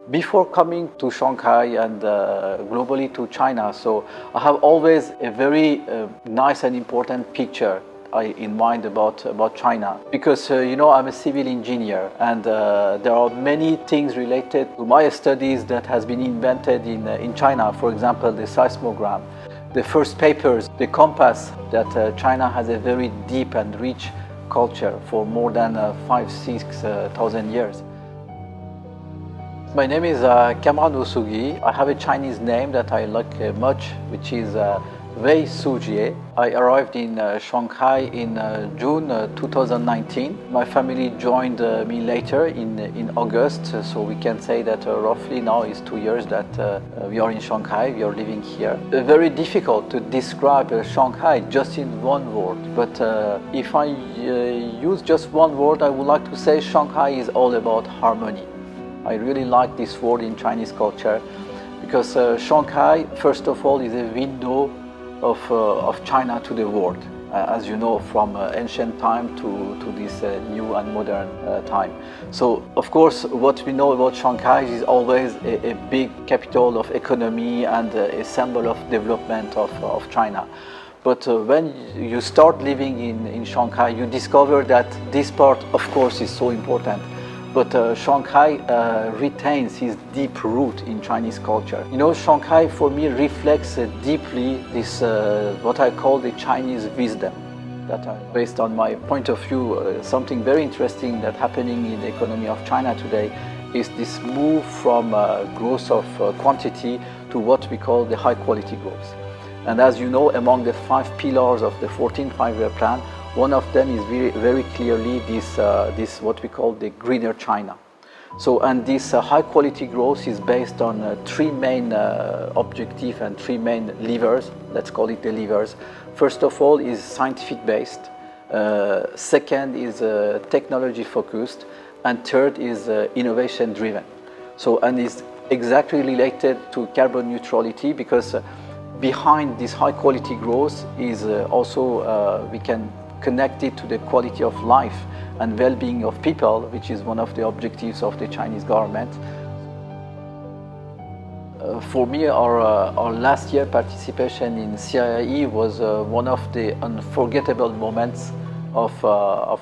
Before coming to Shanghai and globally to China, so I have always a very nice and important picture in mind about China, because I'm a civil engineer, and there are many things related to my studies that has been invented in China. For example, the seismogram, the first papers, the compass, that China has a very deep and rich culture for more than 5,000-6,000 years. My name is Kamran Vossoughi. I have a Chinese name that I like much, which is Vossoughi. I arrived in Shanghai in June 2019. My family joined me later in August, so we can say that roughly now is 2 years that we are in Shanghai, we are living here. Very difficult to describe Shanghai just in one word, but if I use just one word, I would like to say Shanghai is all about harmony. I really like this word in Chinese culture, because Shanghai, first of all, is a window of China to the world, as you know, from ancient time to this new and modern time. So, of course, what we know about Shanghai is always a big capital of economy and a symbol of development of China. But when you start living in Shanghai, you discover that this part, of course, is so important. But Shanghai retains its deep root in Chinese culture. Shanghai for me reflects deeply this, what I call the Chinese wisdom. That based on my point of view, something very interesting that's happening in the economy of China today is this move from growth of quantity to what we call the high quality growth. And as you know, among the 5 pillars of the 14th Five-Year Plan, one of them is very clearly this what we call the greener China. So, and this high quality growth is based on 3 main objectives and 3 main levers. Let's call it the levers. First of all is scientific based. Second is technology focused, and third is innovation driven. So, and is exactly related to carbon neutrality, because behind this high quality growth is also we can connect it to the quality of life and well-being of people, which is one of the objectives of the Chinese government. For me, our last year participation in CIIE was one of the unforgettable moments of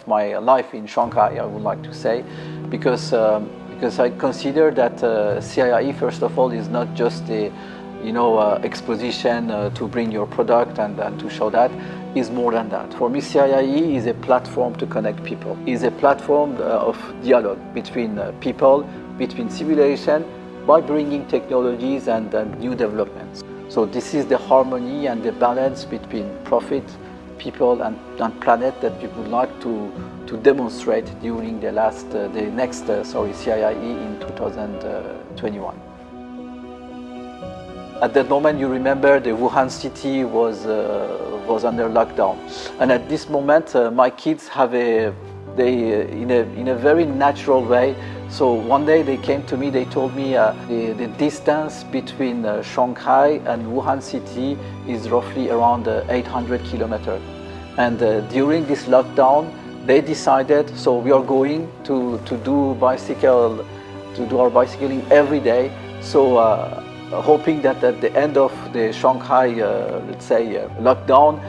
my life in Shanghai, I would like to say, because I consider that CIIE, first of all, is not just a exposition to bring your product and to show that. Is more than that. For me, CIIE is a platform to connect people. Is a platform of dialogue between people, between civilization, by bringing technologies and new developments. So this is the harmony and the balance between profit, people, and planet that we would like to demonstrate during the next CIIE in 2021. At that moment, you remember the Wuhan city was under lockdown, and at this moment, my kids have in a very natural way. So one day they came to me, they told me the distance between Shanghai and Wuhan city is roughly around 800 kilometers. And during this lockdown, they decided, so we are going to do our bicycling every day. So. Hoping that at the end of the Shanghai, lockdown,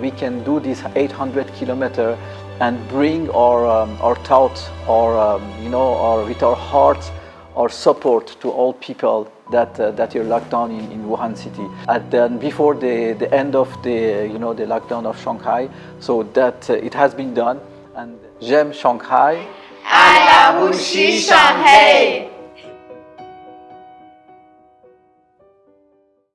we can do this 800 kilometer and bring our thoughts, with our hearts, our support to all people that are locked down in Wuhan city. And then before the end of the lockdown of Shanghai, so that it has been done. And j'aime Shanghai. À la bougie Shanghai.